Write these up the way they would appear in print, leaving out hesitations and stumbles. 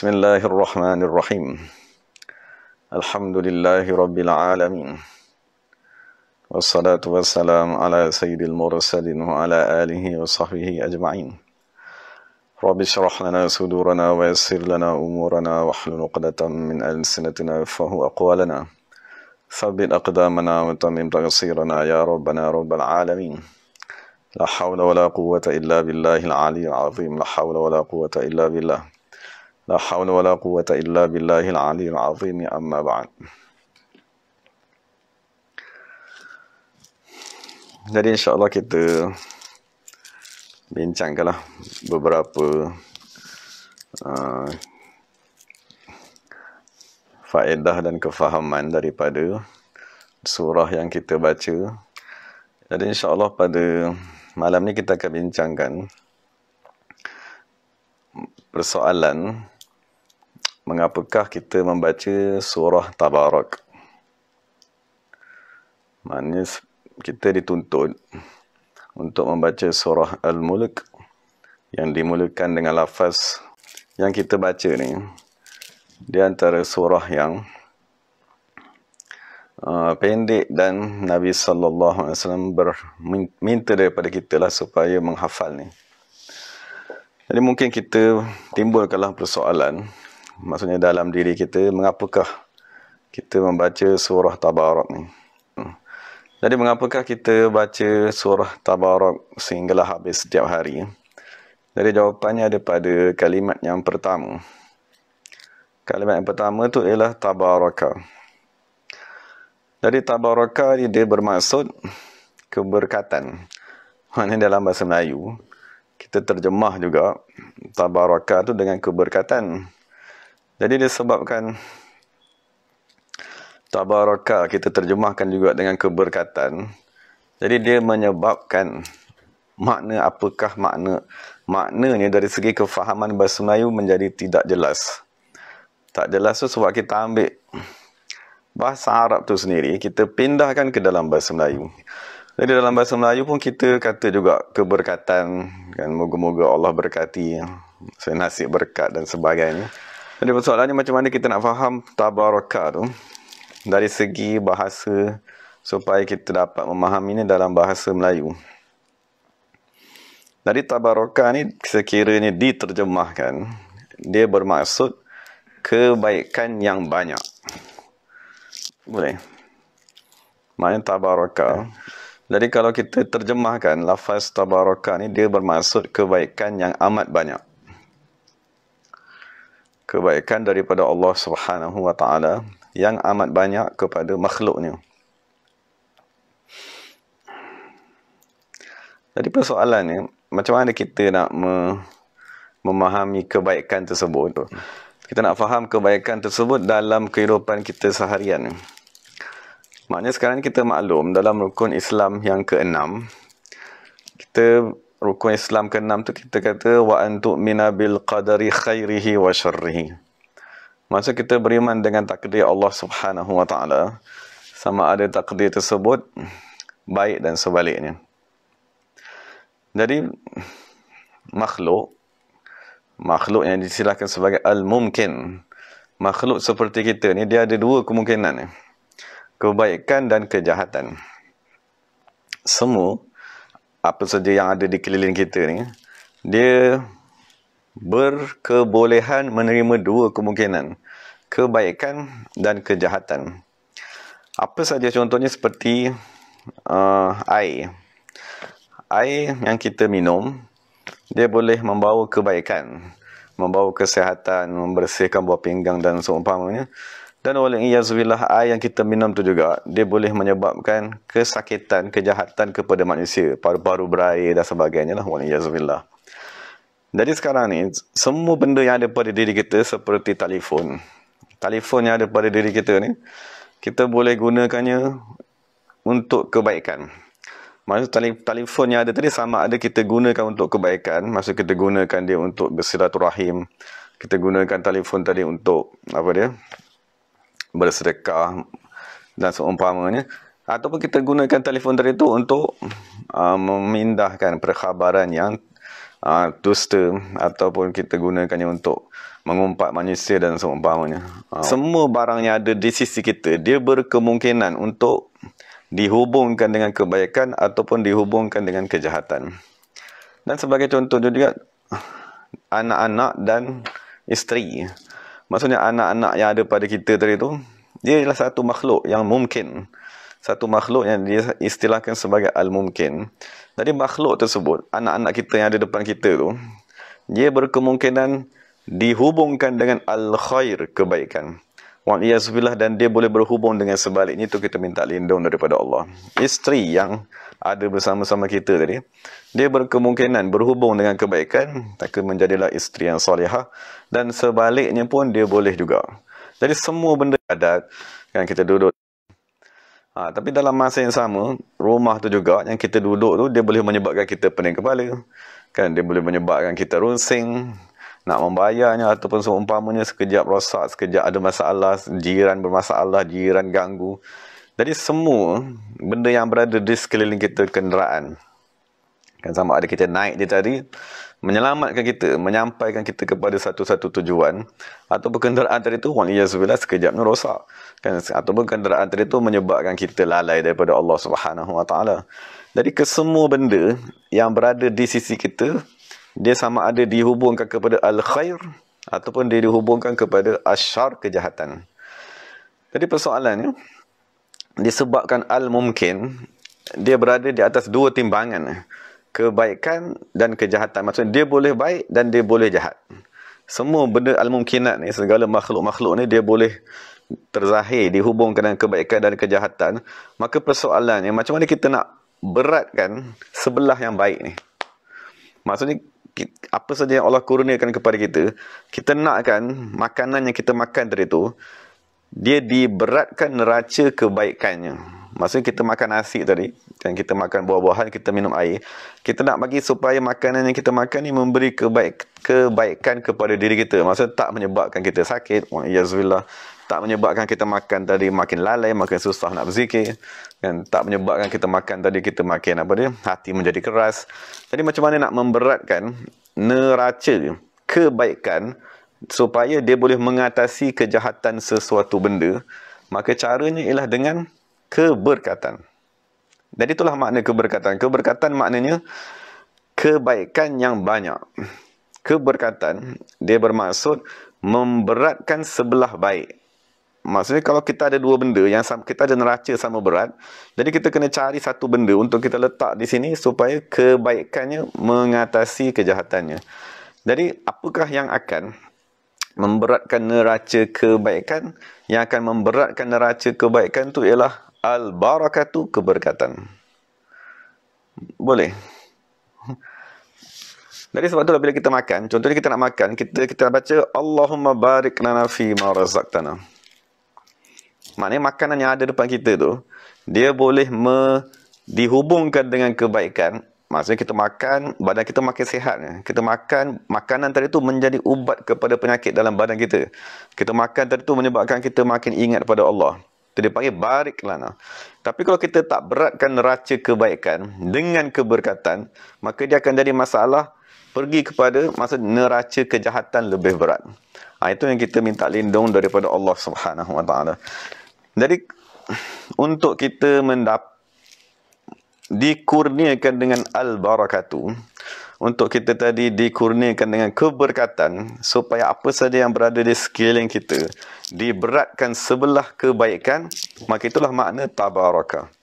Bismillahirrahmanirrahim. Alhamdulillahi rabbil alamin. Wassalatu wassalamu ala sayyidil mursalin wa ala alihi wa sahbihi ajma'in. Rabbi syrah lana sudurana wa yassir lana umurana wa hlul 'uqdatam min alsinatina yafqahu aqwalana. Thabbit aqdamana wa tammim taqsirana ya rabbana rabbal alamin. La hawla wa la quwwata illa billahil aliyyil azim. La hawla wa la quwwata illa billah. La hawla wa la quwwata illa billahil aliyyil azim. Amma ba'd. Jadi insyaAllah kita bincangkanlah beberapa faedah dan kefahaman daripada surah yang kita baca. Jadi insyaAllah pada malam ni kita akan bincangkan persoalan mengapakah kita membaca surah Tabarak. Maknanya kita dituntut untuk membaca surah Al-Mulk yang dimulakan dengan lafaz yang kita baca ni. Di antara surah yang pendek dan Nabi SAW minta daripada kita lah supaya menghafal ni. Jadi mungkin kita timbulkanlah persoalan, maksudnya dalam diri kita, mengapakah kita membaca surah Tabarak ni. Jadi mengapakah kita baca surah Tabarak sehinggalah habis setiap hari? Jadi jawapannya ada pada kalimat yang pertama. Kalimat yang pertama tu ialah Tabaraka. Jadi Tabaraka dia bermaksud keberkatan. Maknanya dalam bahasa Melayu, kita terjemah juga Tabaraka tu dengan keberkatan. Jadi disebabkan Tabaraka kita terjemahkan juga dengan keberkatan, jadi dia menyebabkan makna, apakah maknanya dari segi kefahaman bahasa Melayu menjadi tidak jelas. Tak jelas tu sebab kita ambil bahasa Arab tu sendiri, kita pindahkan ke dalam bahasa Melayu. Jadi dalam bahasa Melayu pun kita kata juga keberkatan, kan, moga-moga Allah berkati, saya nasib berkat dan sebagainya. Jadi persoalannya macam mana kita nak faham Tabaraka tu dari segi bahasa supaya kita dapat memahaminya dalam bahasa Melayu. Dari Tabaraka ni sekiranya diterjemahkan, dia bermaksud kebaikan yang banyak. Boleh? Maknanya Tabaraka. Jadi kalau kita terjemahkan lafaz Tabaraka ni, dia bermaksud kebaikan yang amat banyak. Kebaikan daripada Allah Subhanahu wa ta'ala yang amat banyak kepada makhluknya. Jadi persoalannya, macam mana kita nak memahami kebaikan tersebut? Kita nak faham kebaikan tersebut dalam kehidupan kita seharian. Maknanya sekarang kita maklum dalam rukun Islam yang ke-6, rukun Islam ke-6 tu kita kata wa antu'mina bil qadari khairihi wa syarrihi. Maksud kita beriman dengan takdir Allah Subhanahu wa ta'ala, sama ada takdir tersebut baik dan sebaliknya. Jadi makhluk yang disilahkan sebagai al-mumkin, makhluk seperti kita ni, dia ada dua kemungkinan, kebaikan dan kejahatan. Semua apa saja yang ada di keliling kita ni, dia berkebolehan menerima dua kemungkinan, kebaikan dan kejahatan. Apa saja contohnya seperti air. Air yang kita minum, dia boleh membawa kebaikan, membawa kesihatan, membersihkan buah pinggang dan seumpamanya. Dan waliyazbillah, air yang kita minum tu juga, dia boleh menyebabkan kesakitan, kejahatan kepada manusia, paru-paru berair dan sebagainya lah, waliyazbillah. Jadi sekarang ni, semua benda yang ada pada diri kita seperti telefon. Telefon yang ada pada diri kita ni, kita boleh gunakannya untuk kebaikan. Maksud telefon yang ada tadi sama ada kita gunakan untuk kebaikan, maksud kita gunakan dia untuk bersilaturahim, kita gunakan telefon tadi untuk bersedekah dan seumpamanya, ataupun kita gunakan telefon tadi itu untuk memindahkan perkhabaran yang dusta, ataupun kita gunakannya untuk mengumpat manusia dan seumpamanya. Semua barang yang ada di sisi kita, dia berkemungkinan untuk dihubungkan dengan kebaikan ataupun dihubungkan dengan kejahatan. Dan sebagai contoh juga, anak-anak dan isteri. Maksudnya anak-anak yang ada pada kita tadi tu, dia adalah satu makhluk yang mungkin. Satu makhluk yang dia istilahkan sebagai al-mumkin. Jadi makhluk tersebut, anak-anak kita yang ada depan kita tu, dia berkemungkinan dihubungkan dengan al-khair, kebaikan. Wa'iyazbillah, dan dia boleh berhubung dengan sebaliknya. Itu kita minta lindung daripada Allah. Isteri yang ada bersama-sama kita tadi, dia berkemungkinan berhubung dengan kebaikan, maka menjadilah isteri yang solihah, dan sebaliknya pun dia boleh juga. Jadi semua benda adat kan kita duduk. Tapi dalam masa yang sama, rumah tu juga yang kita duduk tu, dia boleh menyebabkan kita pening kepala. Kan dia boleh menyebabkan kita runsing nak membayarnya, ataupun seumpamanya sekejap rosak, sekejap ada masalah, jiran bermasalah, jiran ganggu. Jadi semua benda yang berada di sekeliling kita, kenderaan, kan sama ada kita naik dia tadi, menyelamatkan kita, menyampaikan kita kepada satu-satu tujuan, ataupun kenderaan tadi tu waliyazbillah sekejapnya rosak, kan, ataupun kenderaan tadi tu menyebabkan kita lalai daripada Allah Subhanahu Wa Taala. Jadi kesemua benda yang berada di sisi kita, dia sama ada dihubungkan kepada al-khair ataupun dia dihubungkan kepada asyar, kejahatan. Jadi persoalannya, disebabkan al-mumkin, dia berada di atas dua timbangan, kebaikan dan kejahatan. Maksudnya dia boleh baik dan dia boleh jahat. Semua benda al-mumkinat ni, segala makhluk-makhluk ni, dia boleh terzahir, dihubungkan dengan kebaikan dan kejahatan. Maka persoalannya, macam mana kita nak beratkan sebelah yang baik ni? Maksudnya, apa saja yang Allah kurniakan kepada kita, kita nakkan makanan yang kita makan tadi tu, dia diberatkan neraca kebaikannya. Maksudnya kita makan nasi tadi, dan kita makan buah-buahan, kita minum air, kita nak bagi supaya makanan yang kita makan ni memberi kebaikan kepada diri kita. Maksudnya tak menyebabkan kita sakit, wa'iyazbillah, tak menyebabkan kita makan tadi makin lalai, makin susah nak berzikir, kan, tak menyebabkan kita makan tadi kita makin hati menjadi keras. Jadi macam mana nak memberatkan neraca kebaikan supaya dia boleh mengatasi kejahatan sesuatu benda? Maka caranya ialah dengan keberkatan. Jadi itulah makna keberkatan. Keberkatan maknanya kebaikan yang banyak. Keberkatan dia bermaksud memberatkan sebelah baik. Maksudnya kalau kita ada dua benda yang kita ada neraca sama berat, jadi kita kena cari satu benda untuk kita letak di sini supaya kebaikannya mengatasi kejahatannya. Jadi apakah yang akan memberatkan neraca kebaikan? Yang akan memberatkan neraca kebaikan itu ialah al-barakatu, keberkatan. Boleh? Jadi sebab itulah bila kita makan, contohnya kita nak makan, kita baca Allahumma barik lana fi ma razaqtana. Maknanya makanan yang ada depan kita tu, dia boleh dihubungkan dengan kebaikan. Maksudnya kita makan, badan kita makin sihat. Kita makan, makanan tadi tu menjadi ubat kepada penyakit dalam badan kita. Kita makan tadi tu menyebabkan kita makin ingat pada Allah. Itu dia panggil barik lana. Tapi kalau kita tak beratkan neraca kebaikan dengan keberkatan, maka dia akan jadi masalah, pergi kepada neraca kejahatan lebih berat. Itu yang kita minta lindung daripada Allah Subhanahu Wa Taala. Jadi untuk kita dikurniakan dengan al-barakatu, untuk kita tadi dikurniakan dengan keberkatan, supaya apa saja yang berada di sekeliling kita diberatkan sebelah kebaikan, maka itulah makna tabaraka.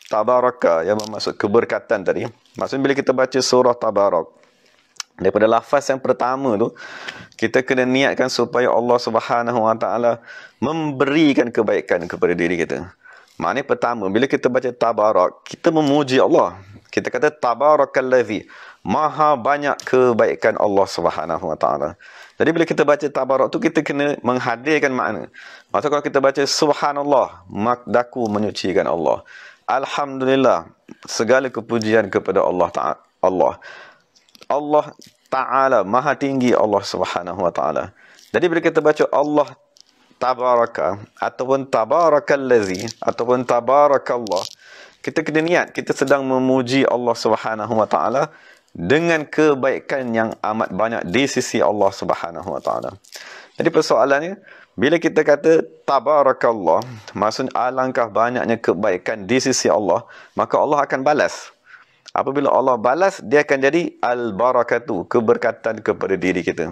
Tabaraka yang bermaksud keberkatan tadi. Maksudnya bila kita baca surah Tabarak, daripada lafaz yang pertama tu, kita kena niatkan supaya Allah Subhanahu Wa Taala memberikan kebaikan kepada diri kita. Maknanya pertama, bila kita baca Tabarak, kita memuji Allah. Kita kata Tabarakallazi, maha banyak kebaikan Allah Subhanahu Wa Taala. Jadi bila kita baca Tabarak tu, kita kena menghadirkan makna. Maksudnya kalau kita baca Subhanallah, makdaku menyucikan Allah. Alhamdulillah, segala kepujian kepada Allah Ta'ala. Allah Ta'ala, maha tinggi Allah Subhanahu Wa Ta'ala. Jadi bila kita baca Allah Tabaraka, ataupun Tabarakallazi, ataupun Tabarakallah, kita kena niat, kita sedang memuji Allah Subhanahu Wa Taala dengan kebaikan yang amat banyak di sisi Allah Subhanahu Wa Taala. Jadi persoalannya, bila kita kata tabarakallah, maksudnya alangkah banyaknya kebaikan di sisi Allah, maka Allah akan balas. Apabila Allah balas, dia akan jadi al-barakatu, keberkatan kepada diri kita.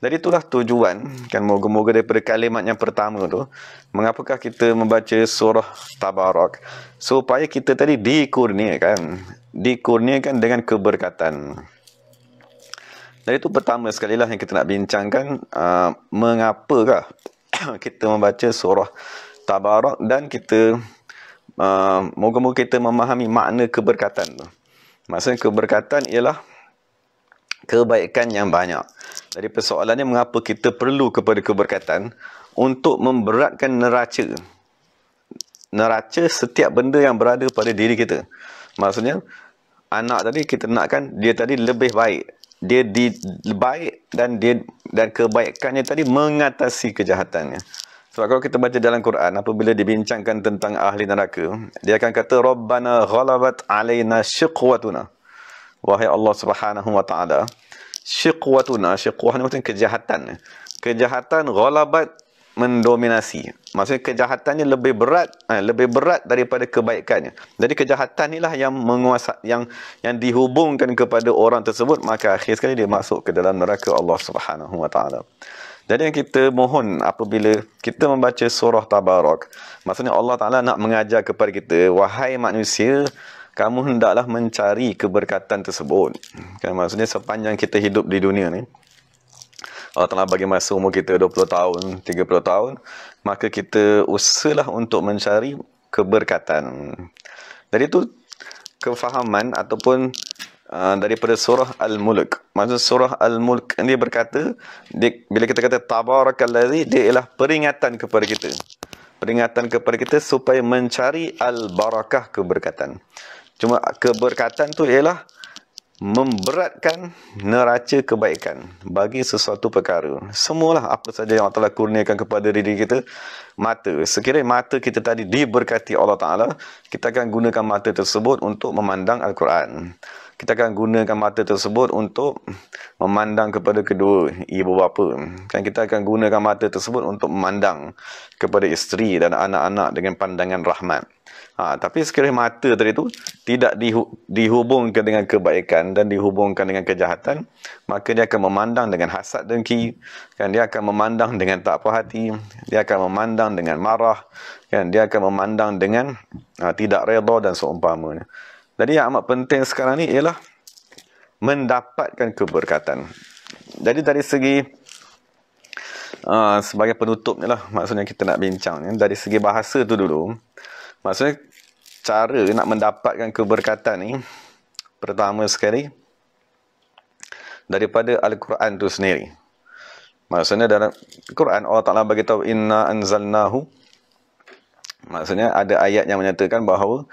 Jadi itulah tujuan, kan, moga-moga daripada kalimat yang pertama tu, mengapakah kita membaca surah Tabarak? Supaya kita tadi dikurniakan dengan keberkatan. Jadi itu pertama sekali lah yang kita nak bincangkan, mengapakah kita membaca surah Tabarak, dan kita moga-moga kita memahami makna keberkatan tu. Maksudnya keberkatan ialah kebaikan yang banyak. Jadi persoalannya, mengapa kita perlu kepada keberkatan? Untuk memberatkan neraca. Neraca setiap benda yang berada pada diri kita. Maksudnya, anak tadi kita nakkan dia tadi lebih baik. Dia baik, dan kebaikannya tadi mengatasi kejahatannya. Sebab kalau kita baca dalam Quran, apabila dibincangkan tentang ahli neraka, dia akan kata, Rabbana ghalabat alaina syiqwatuna. Wahai Allah Subhanahu Wa Taala, syiqwatuna, syiqwah ni maksudnya kejahatan. Kejahatan ghalabat, mendominasi. Maksudnya kejahatannya lebih berat daripada kebaikannya. Jadi kejahatan inilah yang menguasai, yang dihubungkan kepada orang tersebut, maka akhir sekali dia masuk ke dalam neraka Allah Subhanahu Wa Taala. Jadi yang kita mohon apabila kita membaca surah Tabarak, maksudnya Allah Taala nak mengajar kepada kita, wahai manusia, kamu hendaklah mencari keberkatan tersebut. Kan, maksudnya sepanjang kita hidup di dunia ni, Allah Ta'ala bagi masa umur kita 20 tahun, 30 tahun, maka kita usahalah untuk mencari keberkatan. Jadi itu kefahaman ataupun daripada surah Al-Mulk. Maksud surah Al-Mulk dia berkata, bila kita kata Tabarakallazi, dia ialah peringatan kepada kita. Peringatan kepada kita supaya mencari al-barakah, keberkatan. Cuma keberkatan tu ialah memberatkan neraca kebaikan bagi sesuatu perkara. Semualah apa saja yang Allah Ta'ala kurniakan kepada diri kita. Mata, sekiranya mata kita tadi diberkati Allah Ta'ala, kita akan gunakan mata tersebut untuk memandang Al-Quran. Kita akan gunakan mata tersebut untuk memandang kepada kedua ibu bapa. Kan, kita akan gunakan mata tersebut untuk memandang kepada isteri dan anak-anak dengan pandangan rahmat. Tapi sekiranya mata tadi itu tidak dihubungkan dengan kebaikan dan dihubungkan dengan kejahatan, maka dia akan memandang dengan hasad dengki, kan, dia akan memandang dengan tak puas hati, dia akan memandang dengan marah, kan, dia akan memandang dengan tidak redha dan seumpamanya. Jadi yang amat penting sekarang ni ialah mendapatkan keberkatan. Jadi dari segi sebagai penutup ni lah, maksudnya kita nak bincang ni, dari segi bahasa tu dulu. Maksudnya cara nak mendapatkan keberkatan ni, pertama sekali daripada Al-Quran tu sendiri. Maksudnya dalam Quran Allah Ta'ala bagi tahu, inna anzalnahu. Maksudnya ada ayat yang menyatakan bahawa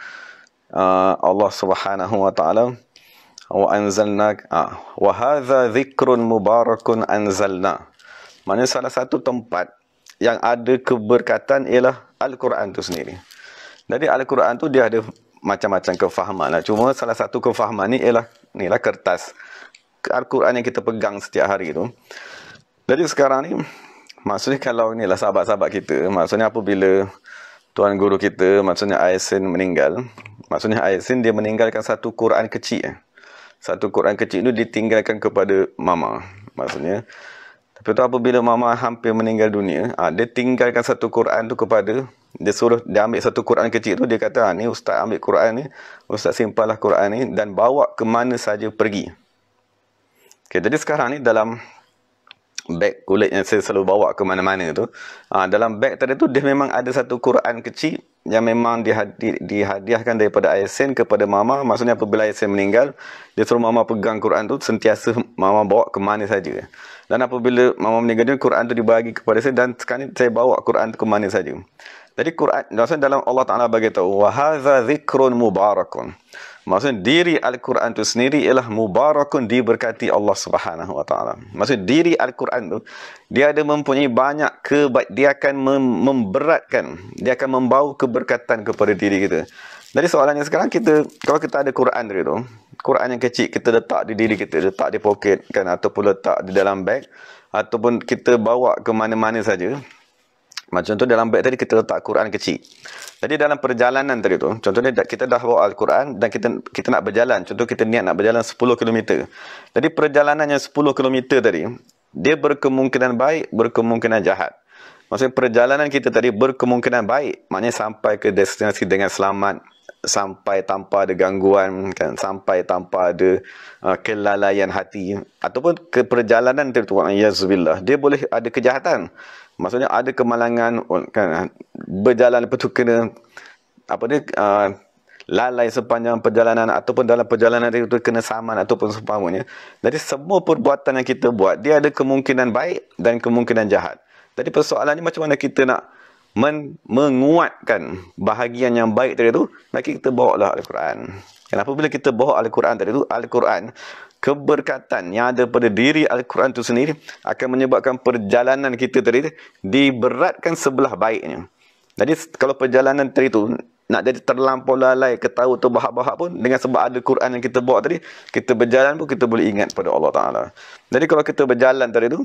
Allah Subhanahu Wa Ta'ala wa anzalna wa hadza dzikrun mubarakun anzalna. Maksudnya salah satu tempat yang ada keberkatan ialah Al-Quran tu sendiri. Jadi Al-Quran tu dia ada macam-macam kefahaman lah. Cuma salah satu kefahaman ni ialah kertas Al-Quran yang kita pegang setiap hari tu. Jadi sekarang ni, maksudnya kalau ni lah sahabat-sahabat kita, maksudnya apabila tuan guru kita, maksudnya Aisin meninggal, maksudnya Aisin dia meninggalkan satu Quran kecil. Satu Quran kecil itu ditinggalkan kepada mama. Maksudnya, tapi tu apabila mama hampir meninggal dunia, dia tinggalkan satu Quran tu kepada, dia ambil satu Quran kecil tu, dia kata, ni ustaz ambil Quran ni, ustaz simpanlah Quran ni dan bawa ke mana saja pergi. Okay, jadi sekarang ni dalam beg kulit yang saya selalu bawa ke mana-mana tu, dalam beg tadi tu dia memang ada satu Quran kecil yang memang dihadiahkan daripada Aisin kepada mama. Maksudnya apabila Aisin meninggal, dia suruh mama pegang Quran tu, sentiasa mama bawa ke mana saja. Dan apabila mama meninggal dunia, Quran tu dibagi kepada saya, dan sekarang saya bawa Quran tu ke mana saja. Jadi Quran, maksudnya dalam Allah Ta'ala bagi tahu, wa hadza dzikrun mubarakun. Maksudnya diri Al-Quran itu sendiri ialah mubarakun, diberkati Allah Subhanahu Wa Ta'ala. Maksudnya diri Al-Quran itu, dia ada mempunyai banyak dia akan memberatkan, dia akan membawa keberkatan kepada diri kita. Jadi soalannya sekarang, kalau kita ada Quran tadi tu, Quran yang kecil kita letak di diri kita, letak di poket kan, ataupun letak di dalam beg, ataupun kita bawa ke mana-mana saja. Macam contoh dalam beg tadi kita letak Quran kecil. Jadi dalam perjalanan tadi tu, contohnya kita dah bawa Al-Quran dan kita nak berjalan. Contoh kita niat nak berjalan 10 km. Jadi perjalanan yang 10 km tadi, dia berkemungkinan baik, berkemungkinan jahat. Maksudnya perjalanan kita tadi berkemungkinan baik, maknanya sampai ke destinasi dengan selamat, sampai tanpa ada gangguan kan, sampai tanpa ada kelalaian hati, ataupun ke perjalanan tertentu, wa'iyyazubillah, dia boleh ada kejahatan. Maksudnya ada kemalangan kan, berjalan lepas tu kena lalai sepanjang perjalanan, ataupun dalam perjalanan itu kena saman ataupun seumpamanya. Jadi semua perbuatan yang kita buat, dia ada kemungkinan baik dan kemungkinan jahat. Jadi persoalannya macam mana kita nak menguatkan bahagian yang baik tadi tu, maka kita bawa lah Al-Quran. Kenapa bila kita bawa Al-Quran tadi tu, Al-Quran, keberkatan yang ada pada diri Al-Quran itu sendiri akan menyebabkan perjalanan kita tadi diberatkan sebelah baiknya. Jadi kalau perjalanan tadi tu nak jadi terlampau lalai, ketahu terbahak-bahak pun, dengan sebab ada Quran yang kita bawa tadi, kita berjalan pun kita boleh ingat pada Allah Ta'ala. Jadi kalau kita berjalan tadi tu,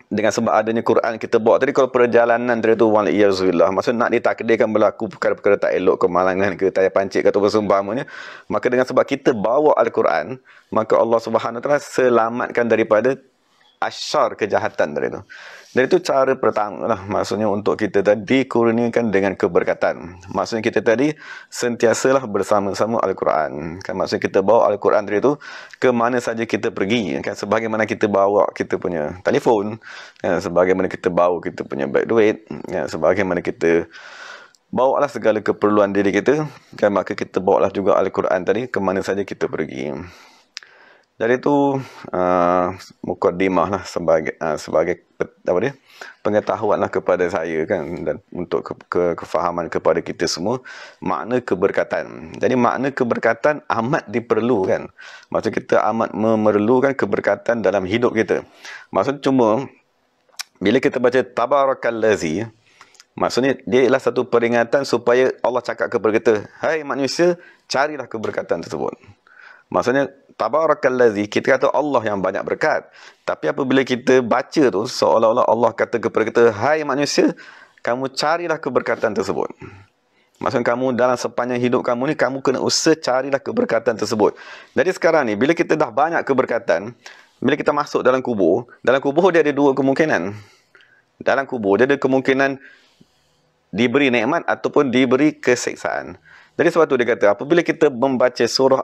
dengan sebab adanya Quran kita bawa tadi, kalau perjalanan tadi tu, wa'iyyazubillah, maksud nak ditakdirkan berlaku perkara-perkara tak elok, kemalangan ke, tayar pancit ke, atau berseumpamanya, maka dengan sebab kita bawa Al-Quran, maka Allah Subhanahu Wa Taala selamatkan daripada asyar, kejahatan tadi tu. Dan itu cara pertama lah, maksudnya untuk kita tadi dikurniakan dengan keberkatan. Maksudnya kita tadi sentiasalah bersama-sama Al-Quran. Kan, maksudnya kita bawa Al-Quran tadi tu ke mana saja kita pergi. Kan, sebagaimana kita bawa kita punya telefon, kan, sebagaimana kita bawa kita punya beg duit, kan, sebagaimana kita bawa lah segala keperluan diri kita, kan, maka kita bawa lah juga Al-Quran tadi ke mana saja kita pergi. Jadi itu mukaddimah lah sebagai pengetahuan lah kepada saya kan, dan untuk kefahaman kepada kita semua makna keberkatan. Jadi makna keberkatan amat diperlukan. Maksud kita amat memerlukan keberkatan dalam hidup kita. Maksud cuma bila kita baca tabarakallazi, maksudnya dia ialah satu peringatan supaya Allah cakap kepada kita, hai manusia, carilah keberkatan tersebut. Maksudnya tabarakallazi, kita kata Allah yang banyak berkat. Tapi apabila kita baca tu, seolah-olah Allah kata kepada kita, hai manusia, kamu carilah keberkatan tersebut. Maksudnya kamu dalam sepanjang hidup kamu ni, kamu kena usaha carilah keberkatan tersebut. Jadi sekarang ni, bila kita dah banyak keberkatan, bila kita masuk dalam kubur dia ada dua kemungkinan. Dalam kubur dia ada kemungkinan diberi nikmat ataupun diberi keseksaan. Jadi sebab tu dia kata, apabila kita membaca surah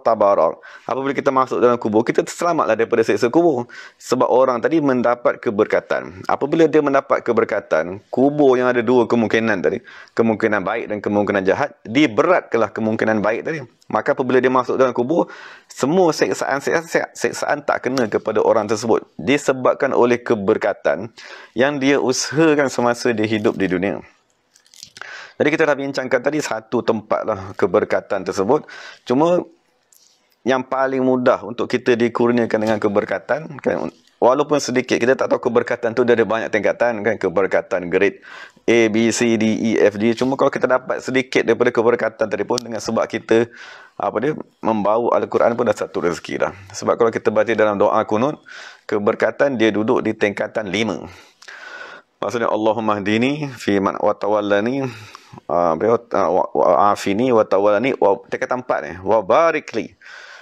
Tabarak, apabila kita masuk dalam kubur, kita terselamatlah daripada siksa kubur. Sebab orang tadi mendapat keberkatan. Apabila dia mendapat keberkatan, kubur yang ada dua kemungkinan tadi, kemungkinan baik dan kemungkinan jahat, diberatkanlah kemungkinan baik tadi. Maka apabila dia masuk dalam kubur, semua seksaan tak kena kepada orang tersebut, disebabkan oleh keberkatan yang dia usahakan semasa dia hidup di dunia. Jadi kita dah bincangkan tadi satu tempat lah keberkatan tersebut. Cuma yang paling mudah untuk kita dikurniakan dengan keberkatan, kan, walaupun sedikit, kita tak tahu keberkatan tu dia ada banyak tingkatan, kan, keberkatan grade A, B, C, D, E, F, G. Cuma kalau kita dapat sedikit daripada keberkatan tadi pun, dengan sebab kita membawa Al-Quran pun dah satu rezeki dah. Sebab kalau kita baca dalam doa kunut, keberkatan dia duduk di tingkatan 5. Maksudnya Allahumma hdini fi man wa tawallani wa afini wa tawallani, tingkatan 4 ni, wa barikli.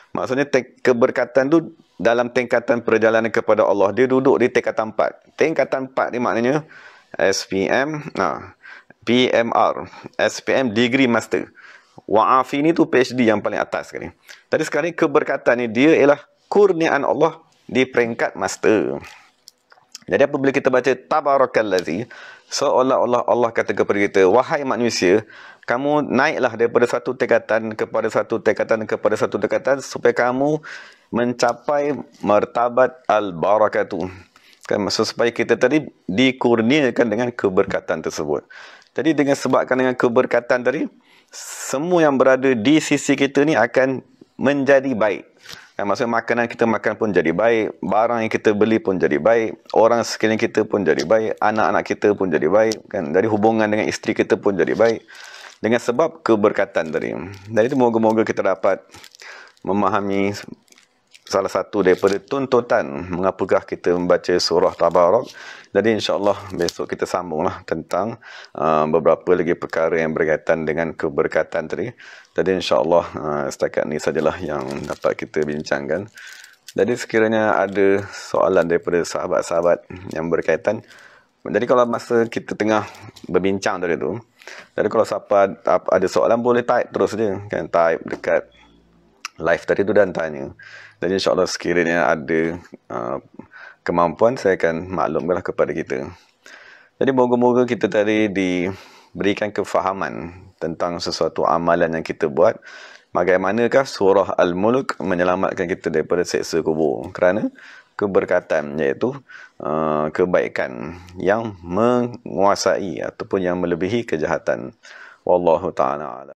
Maksudnya keberkatan tu dalam tingkatan perjalanan kepada Allah, dia duduk di tingkatan 4. Tingkatan 4 ni maknanya SPM, PMR, SPM degree master. Wa afini tu PhD yang paling atas sekali. Tadi sekarang keberkatan ni dia ialah kurniaan Allah di peringkat master. Jadi apabila kita baca tabarakallazi, seolah-olah Allah kata kepada kita, wahai manusia, kamu naiklah daripada satu tingkatan kepada satu tingkatan kepada satu tingkatan supaya kamu mencapai martabat al-barakatuh. Kan, maksud supaya kita tadi dikurniakan dengan keberkatan tersebut. Jadi dengan sebabkan dengan keberkatan tadi, semua yang berada di sisi kita ni akan menjadi baik. Maksudnya makanan kita makan pun jadi baik, barang yang kita beli pun jadi baik, orang sekeliling kita pun jadi baik, anak-anak kita pun jadi baik, kan? Dari hubungan dengan isteri kita pun jadi baik. dengan sebab keberkatan tadi. Dan itu moga-moga kita dapat memahami salah satu daripada tuntutan mengapakah kita membaca surah Tabarak. Jadi insya-Allah besok kita sambunglah tentang beberapa lagi perkara yang berkaitan dengan keberkatan tadi. Jadi insya-Allah setakat ni sajalah yang dapat kita bincangkan. Jadi sekiranya ada soalan daripada sahabat-sahabat yang berkaitan, jadi kalau masa kita tengah berbincang tadi tu, jadi kalau siapa ada soalan boleh type terus je kan, type dekat live tadi tu dan tanya. Dan insya-Allah sekiranya ada kemampuan, saya akan maklumkanlah kepada kita. Jadi moga-moga kita tadi diberikan kefahaman tentang sesuatu amalan yang kita buat. Bagaimanakah surah Al-Mulk menyelamatkan kita daripada seksa kubur? Kerana keberkatan, iaitu kebaikan yang menguasai ataupun yang melebihi kejahatan. Wallahu ta'ala a'lam.